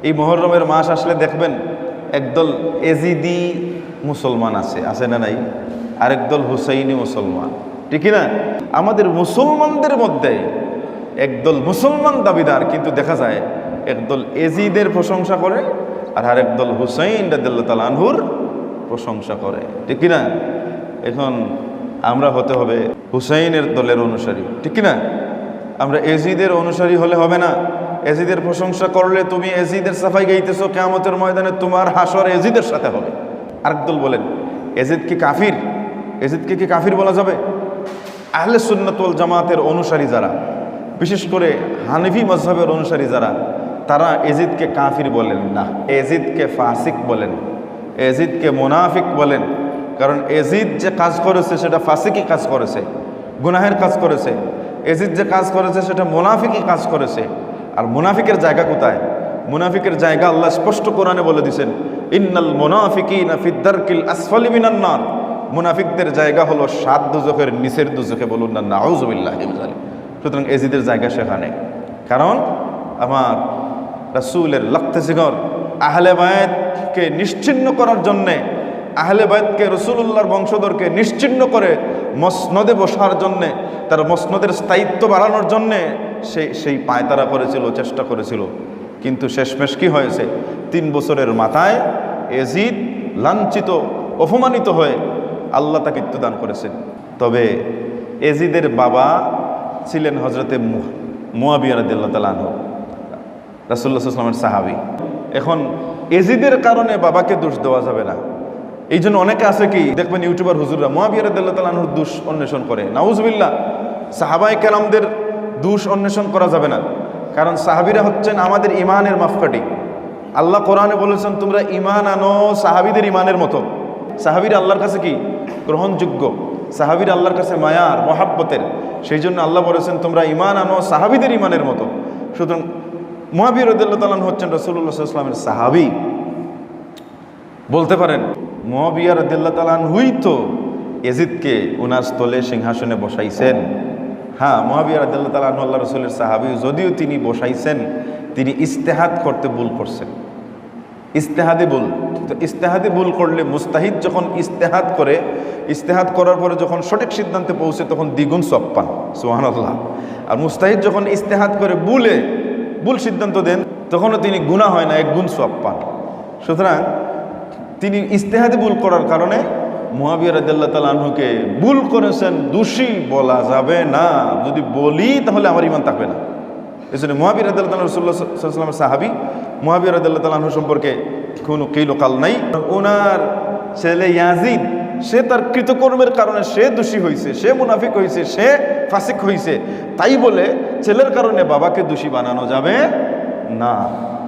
এই মুহররমের মাস আসলে দেখবেন একদল এজিদি মুসলমান আছে না নাই, আরেক দল হুসাইনি মুসলমান, ঠিক না? আমাদের মুসলমানদের মধ্যে একদল মুসলমান দাবিদার, কিন্তু দেখা যায় একদল এজিদের প্রশংসা করে আর আরেক দল হুসাইন রাদিয়াল্লাহু তাআলা আনহুর প্রশংসা করে, ঠিক না? এখন আমরা হতে হবে হুসাইনের দলের অনুসারী, ঠিক না? আমরা এজিদের অনুসারী হলে হবে না। এজিদের প্রশংসা করলে তুমি এজিদের সাফাই গাইতেছো, কিয়ামতের ময়দানে তোমার হাসর এজিদের সাথে হবে। আরেক দল বলেন এজিদ কি কাফির? এজিদকে কি কাফির বলা যাবে? আহলে সুন্নাত ওয়াল জামাতের অনুসারী যারা, বিশেষ করে হানিফি মাযহাবের অনুসারী যারা, তারা এজিদকে কাফির বলেন না, এজিদকে ফাসিক বলেন, এজিদকে মুনাফিক বলেন। কারণ এজিদ যে কাজ করেছে সেটা ফাসিকি কাজ করেছে, গুনাহের কাজ করেছে। এজিদ যে কাজ করেছে সেটা মুনাফিকি কাজ করেছে। আর মুনাফিকের জায়গা কোথায়? মুনাফিকের জায়গা আল্লাহ স্পষ্ট কোরআনে বলে দিয়েছেন, ইন্নাল মুনাফিকিনা ফিদ দারকিল আসফালি মিনান নার। মুনাফিকদের জায়গা হলো ৭ দুজখের নিচের দুজখে, বলুন না নাউযুবিল্লাহি মিন যালিক। সুতরাং এজিদের জায়গা সেখানে। কারণ আমার রাসূলের লক্তে জিগর আহলে বায়তকে নিশ্চিহ্ন করার জন্যে, আহলে বায়তকে, রাসূলুল্লাহর বংশধরকে নিশ্চিহ্ন করে মসনদে বসার জন্যে, তার মসনদের স্থায়িত্ব বাড়ানোর জন্যে সেই পায়তারা করেছিল, চেষ্টা করেছিল। কিন্তু শেষমেশ কি হয়েছে? ৩ বছরের মাথায় এজিদ লাঞ্ছিত, অপমানিত হয়ে আল্লাহ তাকে মৃত্যুদান করেছেন। তবে এজিদের বাবা ছিলেন হজরতে মুয়াবিয়া রাদিয়াল্লাহু তাআলা আনহু, রাসূলুল্লাহ সাল্লাল্লাহু আলাইহি ওয়াসাল্লামের সাহাবী। এখন এজিদের কারণে বাবাকে দোষ দেওয়া যাবে না। এই জন্য অনেকে আছে কি দেখবেন ইউটিউবার হুজুররা মুয়াবিয়া রাদিয়াল্লাহু তাআলা আনহুর দোষ অন্বেষণ করে। নাউযুবিল্লাহ। সাহাবায়ে কেরামদের দোষ অন্বেষণ করা যাবে না, কারণ সাহাবীরা হচ্ছেন আমাদের ইমানের মাপকাঠি। আল্লাহ কোরআনে বলেছেন তোমরা ইমান আনো সাহাবীদের ইমানের মতো। সাহাবীরা আল্লাহর কাছে কি গ্রহণযোগ্য, সাহাবীরা আল্লাহর কাছে মায়ার, মহাব্বতের। সেই জন্য আল্লাহ বলেছেন তোমরা ইমান আনো সাহাবীদের ইমানের মতো। সুতরাং মুয়াবিয়া রাদিয়াল্লাহু তাআলা আনহু হচ্ছেন রাসূলুল্লাহ সাল্লাল্লাহু আলাইহি ওয়াসাল্লামের সাহাবী। বলতে পারেন মুয়াবিয়া রাদিয়াল্লাহু তাআলা আনহুই তো এজিদকে ওনার স্থলে সিংহাসনে বসাইছেন। হ্যাঁ, মুয়াবিয়া রাদিয়াল্লাহু তাআলা আনহু আল্লাহ রাসূলের সাহাবী, যদিও তিনি বসাইছেন, তিনি ইজতিহাদ করতে ভুল করছেন। ইজতিহাদে ভুল। তো ইজতিহাদে ভুল করলে মুস্তাহিদ যখন ইজতিহাদ করে, ইজতিহাদ করার পরে যখন সঠিক সিদ্ধান্তে পৌঁছে তখন দ্বিগুণ সওয়াব পান। সুবহানাল্লাহ। আর মুস্তাহিদ যখন ইজতিহাদ করে ভুল সিদ্ধান্ত দেন, তখনও তিনি গুনাহ হয় না, 1 গুণ সওয়াব পান। সুতরাং তিনি ইজতিহাদে ভুল করার কারণে মুয়াবিয়া রাদিয়াল্লাহু তাআলা আনহুকে ভুল করেছেন, দোষী বলা যাবে না। যদি বলি তাহলে আমার ঈমান থাকবে না। এজন্য মুয়াবিয়া রাদিয়াল্লাহু তাআলা রাসূলুল্লাহ সাল্লাল্লাহু আলাইহি ওয়াসাল্লামের সাহাবী। মুয়াবিয়া রাদিয়াল্লাহু তাআলা আনহু সম্পর্কে কোনো কিলকাল নাই। ওনার ছেলে ইয়াজিদ, সে তার কৃতকর্মের কারণে সে দোষী হয়েছে, সে মুনাফিক হয়েছে, সে ফাসিক হয়েছে। তাই বলে ছেলের কারণে বাবাকে দোষী বানানো যাবে না।